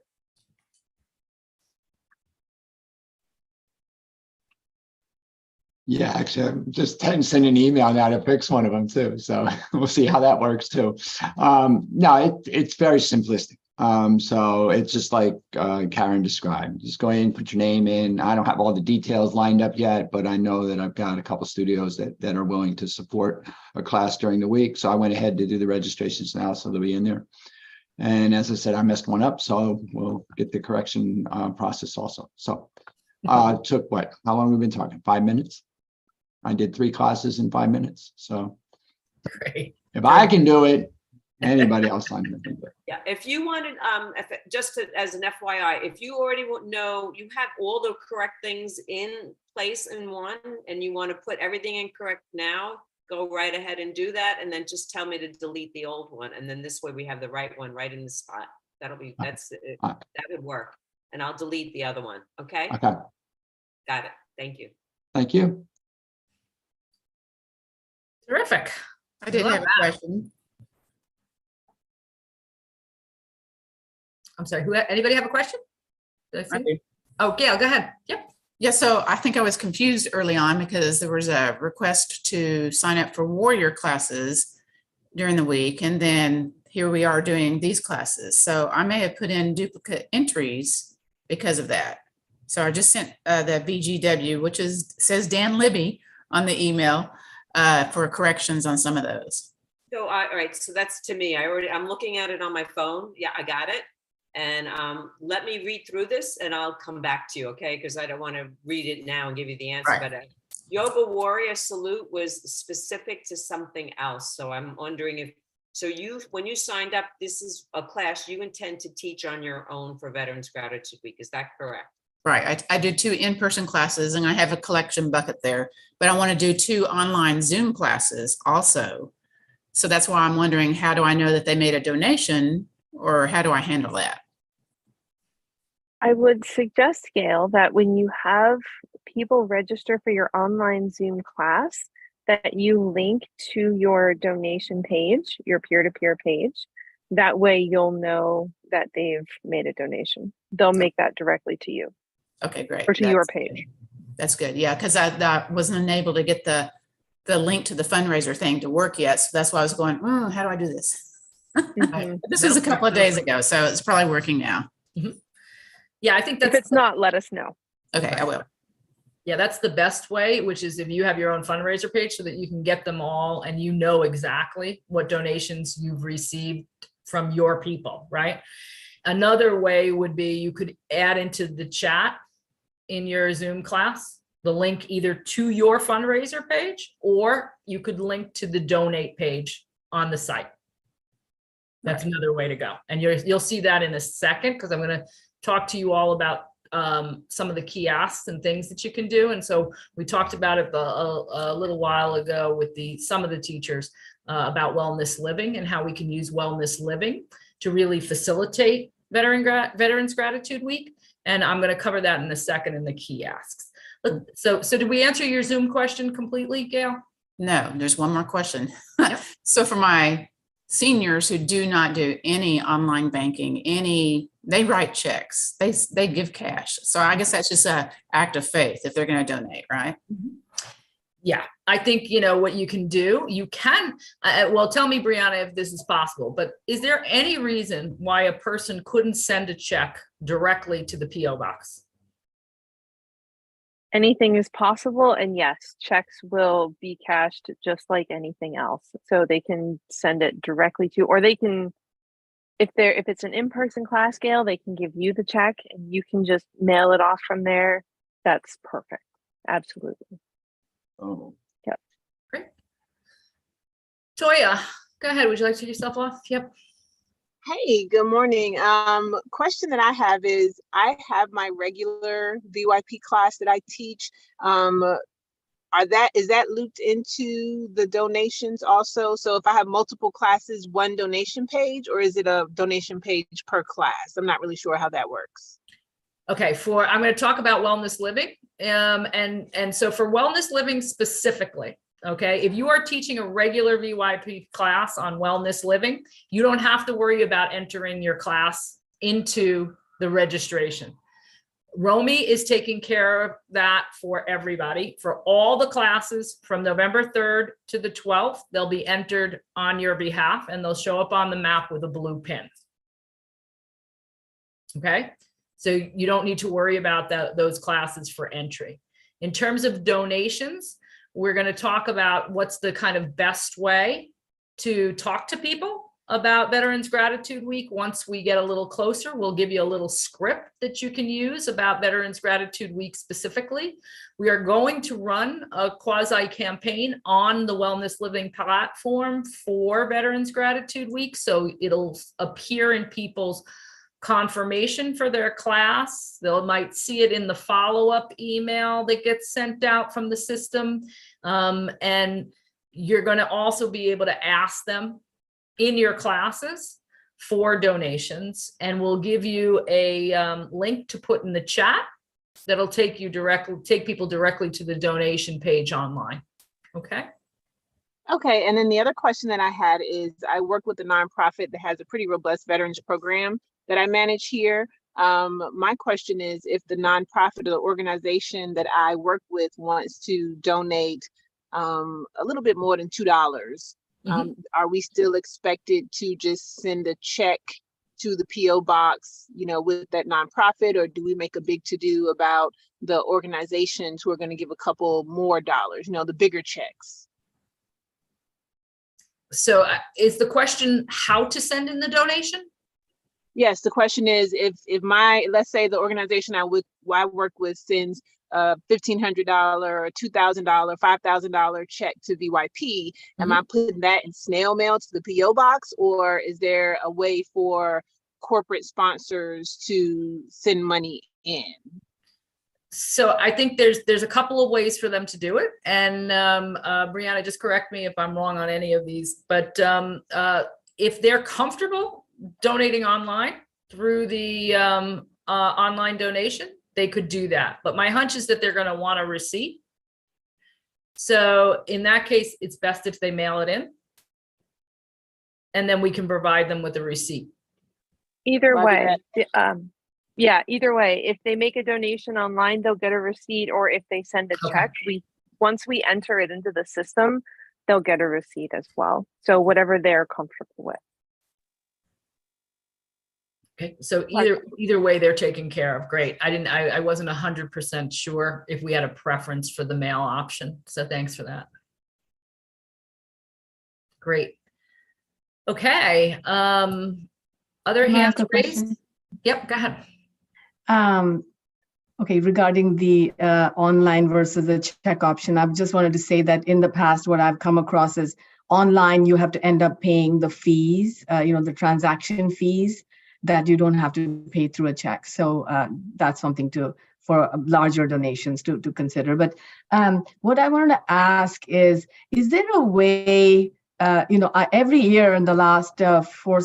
Yeah, actually, I'm just sending an email now to fix one of them too. So we'll see how that works too. No, it's very simplistic. So it's just like Karen described. Just go in, put your name in. I don't have all the details lined up yet, but I know that I've got a couple studios that are willing to support a class during the week. So I went ahead to do the registrations now, so they'll be in there. And as I said, I messed one up, so we'll get the correction process also. So it took what? How long have we been talking? 5 minutes? I did 3 classes in 5 minutes. So great. If I can do it, anybody else can do it. Yeah, if you wanted, as an FYI, if you already know you have all the correct things in place in one, and you want to put everything in correct now, go right ahead and do that, and then just tell me to delete the old one, and then this way we have the right one right in the spot. That would work, and I'll delete the other one. Okay. Okay. Got it. Thank you. Thank you. Terrific. I did have a question. I'm sorry, anybody have a question? Did I see? Oh, Gail, go ahead. Yep. Yeah, so I think I was confused early on because there was a request to sign up for warrior classes during the week. And then here we are doing these classes. So I may have put in duplicate entries because of that. So I just sent the VGW, which says Dan Libby on the email for corrections on some of those. So, all right, so that's to me. I'm looking at it on my phone. Yeah, I got it. And let me read through this and I'll come back to you, okay? Because I don't want to read it now and give you the answer. Right. But Yoga Warrior Salute was specific to something else. So I'm wondering if, when you signed up, this is a class you intend to teach on your own for Veterans Gratitude Week. Is that correct? Right. I did 2 in-person classes and I have a collection bucket there, but I want to do 2 online Zoom classes also. So that's why I'm wondering, how do I know that they made a donation, or how do I handle that? I would suggest, Gail, that when you have people register for your online Zoom class, that you link to your donation page, your peer-to-peer page. That way you'll know that they've made a donation. They'll make that directly to you. Okay, great. Or to your page. That's good. Yeah, because I wasn't unable to get the link to the fundraiser thing to work yet. So that's why I was going, oh, how do I do this? Mhm. This was a couple of days ago, so it's probably working now. Mhm. Yeah, I think that's. If it's not, let us know. Okay, I will. Yeah, that's the best way, which is if you have your own fundraiser page so that you can get them all and you know exactly what donations you've received from your people, right? Another way would be you could add into the chat in your Zoom class the link either to your fundraiser page, or you could link to the donate page on the site. That's Right. another way to go. And you'll see that in a second, because I'm going to talk to you all about some of the kiosks and things that you can do. And so we talked about it a little while ago with some of the teachers about wellness living and how we can use wellness living to really facilitate Veterans Gratitude Week. And I'm going to cover that in a second in the kiosks. So did we answer your Zoom question completely, Gail? No, there's one more question. Yep. So for my seniors who do not do any online banking, they write checks, they give cash. So I guess that's just an act of faith if they're going to donate, right? Yeah, I think, what you can do, you can, well, tell me, Brianna, if this is possible, but is there any reason why a person couldn't send a check directly to the PO box? Anything is possible, and yes, checks will be cashed just like anything else. So they can send it directly to, or they can, if it's an in-person class, Gail, they can give you the check and you can just mail it off from there. That's perfect. Absolutely. Oh. Yep. Great. Toya, go ahead. Would you like to take yourself off? Yep. Hey, good morning. Question that I have is, I have my regular VYP class that I teach. Is that looped into the donations also? So if I have multiple classes, one donation page, or is it a donation page per class? I'm not really sure how that works. Okay, I'm going to talk about wellness living. And so for wellness living specifically, okay, if you are teaching a regular VYP class on wellness living, you don't have to worry about entering your class into the registration. Romy is taking care of that for everybody. For all the classes from November 3rd to the 12th, they'll be entered on your behalf and they'll show up on the map with a blue pin. Okay, so you don't need to worry about those classes for entry. In terms of donations, we're going to talk about what's the kind of best way to talk to people about Veterans Gratitude Week. Once we get a little closer, we'll give you a little script that you can use about Veterans Gratitude Week specifically. We are going to run a quasi campaign on the Wellness Living platform for Veterans Gratitude Week. So it'll appear in people's confirmation for their class. They might see it in the follow-up email that gets sent out from the system. And you're going to also be able to ask them in your classes for donations, and we'll give you a link to put in the chat that'll take people directly to the donation page online. Okay. Okay, and then the other question that I had is, I work with a nonprofit that has a pretty robust veterans program that I manage here. My question is, if the nonprofit or the organization that I work with wants to donate a little bit more than $2, are we still expected to just send a check to the PO box, with that nonprofit, or do we make a big to-do about the organizations who are going to give a couple more dollars, the bigger checks? So is the question how to send in the donation? Yes, the question is, if let's say the organization I work with sends a $1,500 or $2,000, $5,000 check to VYP, am I putting that in snail mail to the PO box, or is there a way for corporate sponsors to send money in? So I think there's a couple of ways for them to do it, and Brianna, just correct me if I'm wrong on any of these, but if they're comfortable donating online through the online donation, they could do that. But my hunch is that they're going to want a receipt. So in that case, it's best if they mail it in, and then we can provide them with a receipt. Either way, either way, if they make a donation online, they'll get a receipt, or if they send a check, once we enter it into the system, they'll get a receipt as well. So whatever they're comfortable with. Okay, so either way they're taken care of. Great. I wasn't 100% sure if we had a preference for the mail option. So thanks for that. Great. Okay. Other hands raised? Yep, go ahead. Okay, regarding the online versus the check option, I've just wanted to say that in the past, what I've come across is online, you have to end up paying the fees, the transaction fees that you don't have to pay through a check. So that's something for larger donations to consider. But what I wanted to ask is there a way, every year in the last 4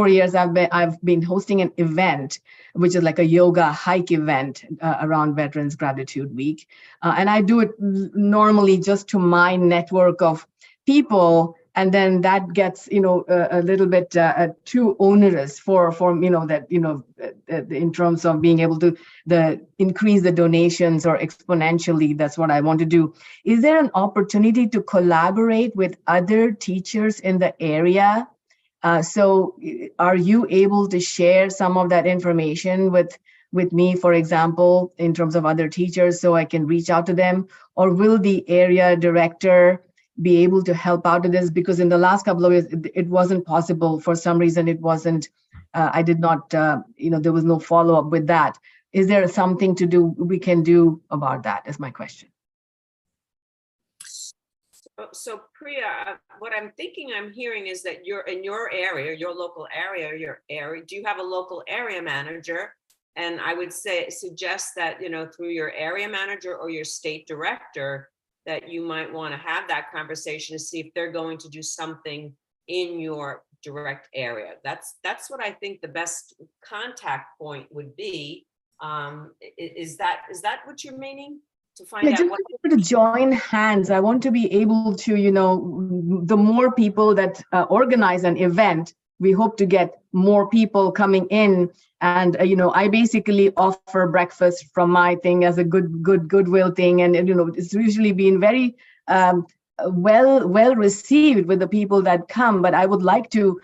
years, I've been hosting an event, which is like a yoga hike event around Veterans Gratitude Week. And I do it normally just to my network of people. And then that gets, a little bit too onerous for in terms of being able to increase the donations or exponentially. That's what I want to do. Is there an opportunity to collaborate with other teachers in the area? So are you able to share some of that information with me, for example, in terms of other teachers, so I can reach out to them? Or will the area director be able to help out with this? Because in the last couple of years, it wasn't possible. For some reason, it wasn't, I did not, there was no follow-up with that. Is there something we can do about that, is my question. So Priya, what I'm hearing is that you're in your area, your local area, do you have a local area manager? And I would suggest that, through your area manager or your state director, that you might want to have that conversation to see if they're going to do something in your direct area. That's what I think the best contact point would be. Is that what you're meaning? To find out what to join hands. I want to be able to, the more people that organize an event, we hope to get more people coming in. And, I basically offer breakfast from my thing as a goodwill thing. And, it's usually been very well received with the people that come. But I would like to,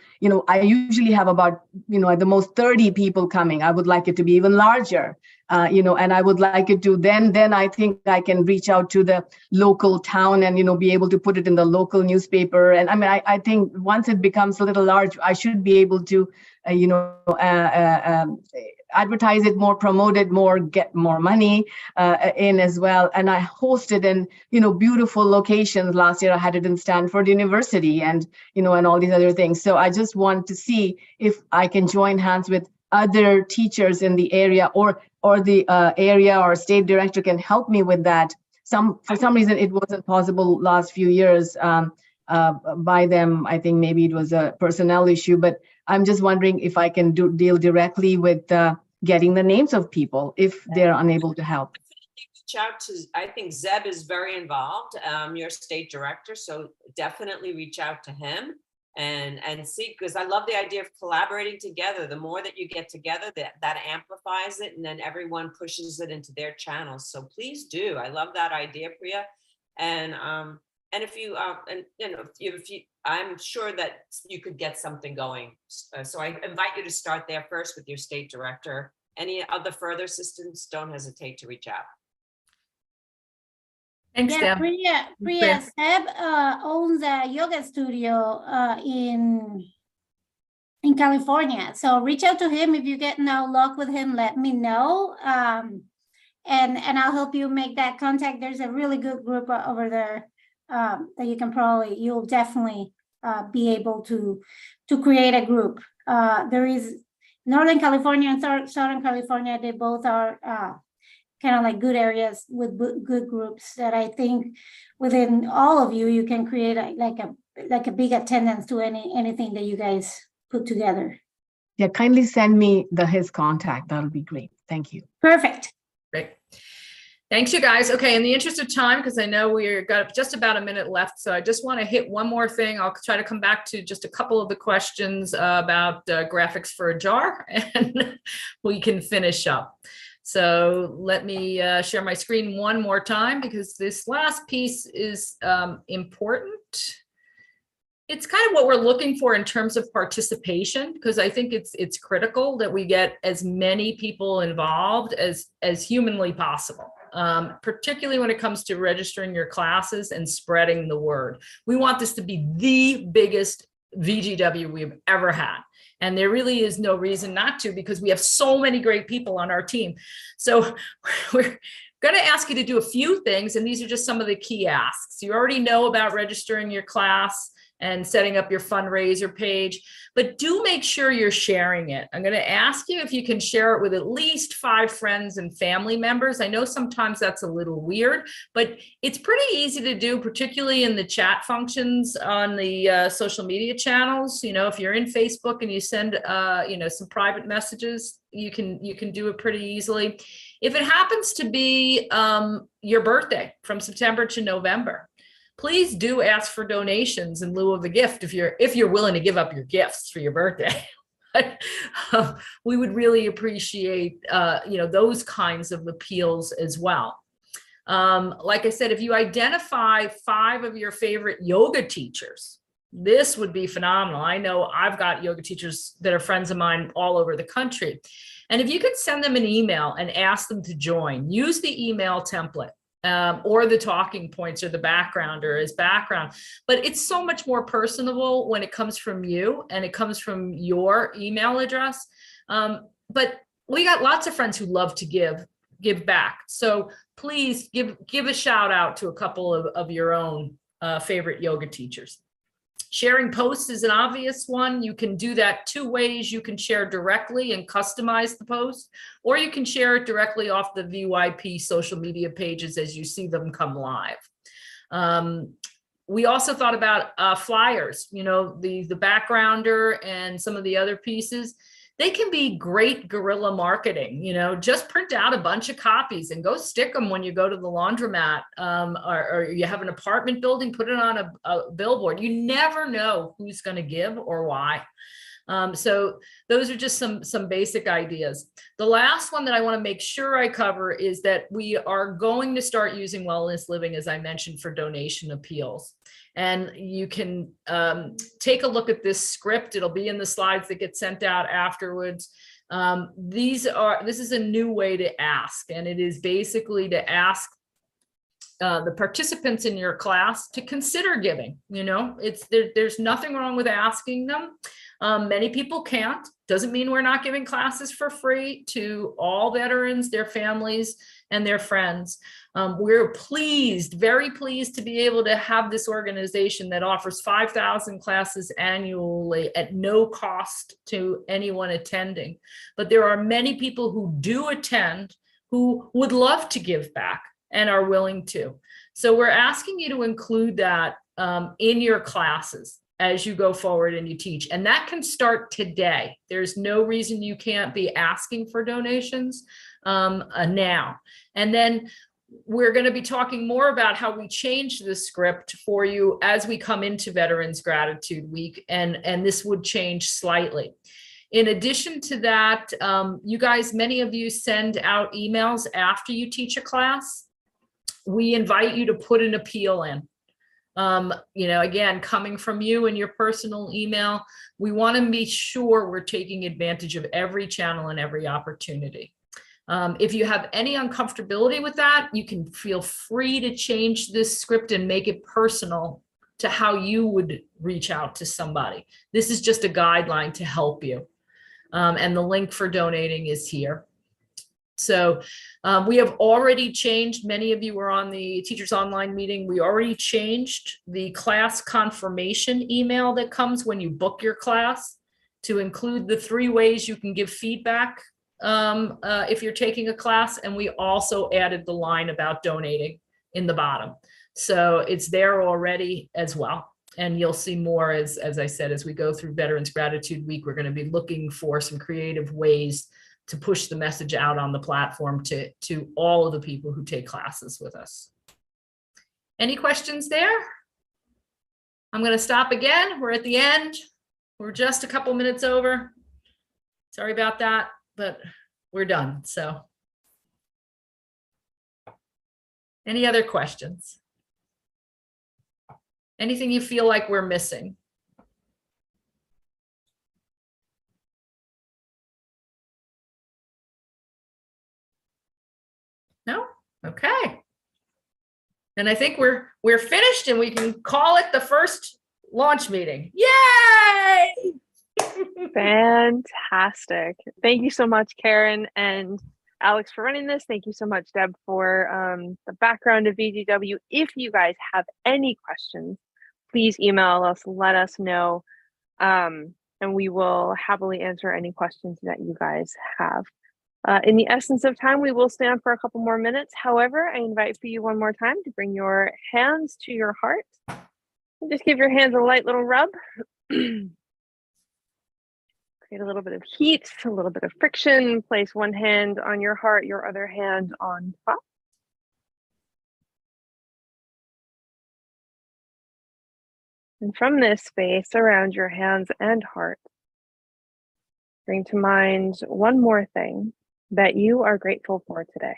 I usually have about, at the most 30 people coming. I would like it to be even larger, and I would like it to then I think I can reach out to the local town and, be able to put it in the local newspaper. And I mean, I think once it becomes a little large, I should be able to, advertise it more, promote it more, get more money in as well. And I hosted in, beautiful locations. Last year I had it in Stanford University and, and all these other things. So I just want to see if I can join hands with other teachers in the area or the area or state director can help me with that. For some reason, it wasn't possible last few years by them. I think maybe it was a personnel issue, but I'm just wondering if I can deal directly with getting the names of people if they're unable to help. I think Zeb is very involved, your state director, so definitely reach out to him and see, because I love the idea of collaborating together. The more that you get together, that amplifies it, and then everyone pushes it into their channels. So please do. I love that idea, Priya. And And if you, and you know, if you, I'm sure that you could get something going. So I invite you to start there first with your state director. Any other further assistance, don't hesitate to reach out. Thanks, Yeah, Deb. Priya Seb owns a yoga studio in California. So reach out to him. If you get no luck with him, let me know. And I'll help you make that contact. There's a really good group over there that you can you'll definitely be able to create a group. There is Northern California and Southern California. They both are kind of like good areas with good groups that I think within all of you, you can create like a big attendance to anything that you guys put together. Yeah, kindly send me his contact. That'll be great. Thank you. Perfect. Great. Thanks, you guys. Okay, in the interest of time, because I know we've got just about a minute left, so I just want to hit one more thing. I'll try to come back to just a couple of the questions about graphics for a jar, and we can finish up. So let me share my screen one more time, because this last piece is important. It's kind of what we're looking for in terms of participation, because I think it's critical that we get as many people involved as humanly possible, particularly when it comes to registering your classes and spreading the word. We want this to be the biggest VGW we've ever had. And there really is no reason not to, because we have so many great people on our team. So we're going to ask you to do a few things, and these are just some of the key asks. You already know about registering your class and setting up your fundraiser page, but do make sure you're sharing it. I'm going to ask you if you can share it with at least 5 friends and family members. I know sometimes that's a little weird, but it's pretty easy to do, particularly in the chat functions on the social media channels. You know, if you're in Facebook and you send, you know, some private messages, you can do it pretty easily. If it happens to be your birthday from September to November, please do ask for donations in lieu of the gift if you're willing to give up your gifts for your birthday. We would really appreciate you know, those kinds of appeals as well. Like I said, if you identify 5 of your favorite yoga teachers, this would be phenomenal. I know I've got yoga teachers that are friends of mine all over the country. And if you could send them an email and ask them to join, use the email template. Or the talking points or the backgrounder as background. But it's so much more personable when it comes from you and it comes from your email address. But we got lots of friends who love to give back. So please give a shout out to a couple of your own favorite yoga teachers. Sharing posts is an obvious one. You can do that 2 ways. You can share directly and customize the post, or you can share it directly off the VYP social media pages as you see them come live. We also thought about flyers, you know, the backgrounder and some of the other pieces. They can be great guerrilla marketing. You know, just print out a bunch of copies and go stick them when you go to the laundromat, or you have an apartment building, put it on a billboard. You never know who's going to give or why. So those are just some basic ideas. The last one that I want to make sure I cover is that we are going to start using Wellness Living, as I mentioned, for donation appeals. And you can take a look at this script. It'll be in the slides that get sent out afterwards. This is a new way to ask, and it is basically to ask the participants in your class to consider giving. You know, there's nothing wrong with asking them. Many people can't. Doesn't mean we're not giving classes for free to all veterans, their families, and their friends. We're very pleased to be able to have this organization that offers 5,000 classes annually at no cost to anyone attending. But there are many people who do attend who would love to give back and are willing to. So we're asking you to include that in your classes as you go forward and you teach. And that can start today. There's no reason you can't be asking for donations now. And then we're going to be talking more about how we change the script for you as we come into Veterans Gratitude Week, and this would change slightly. In addition to that, you guys, many of you send out emails after you teach a class. We invite you to put an appeal in. Again, coming from you and your personal email, we want to be sure we're taking advantage of every channel and every opportunity. If you have any uncomfortability with that, you can feel free to change this script and make it personal to how you would reach out to somebody. This is just a guideline to help you. And the link for donating is here. So we have already changed, many of you were on the Teachers Online meeting, we already changed the class confirmation email that comes when you book your class to include the 3 ways you can give feedback if you're taking a class. And we also added the line about donating in the bottom. So it's there already as well. And you'll see more, as I said, as we go through Veterans Gratitude Week, we're going to be looking for some creative ways to push the message out on the platform to all of the people who take classes with us. Any questions there? I'm going to stop again. We're at the end. We're just a couple minutes over. Sorry about that, but we're done. So any other questions? Anything you feel like we're missing? No? Okay. And I think we're finished and we can call it the first launch meeting. Yay! Fantastic. Thank you so much, Karen and Alex, for running this. Thank you so much, Deb, for the background of VGW. If you guys have any questions, please email us, let us know, and we will happily answer any questions that you guys have. In the essence of time, we will stand for a couple more minutes. However, I invite for you one more time to bring your hands to your heart and just give your hands a light little rub. Create a little bit of heat, a little bit of friction. Place one hand on your heart, your other hand on top. And from this space around your hands and heart, bring to mind one more thing that you are grateful for today.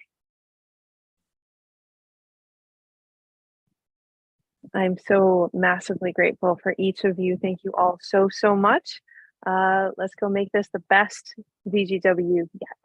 I'm so massively grateful for each of you. Thank you all so much. Let's go make this the best VGW yet.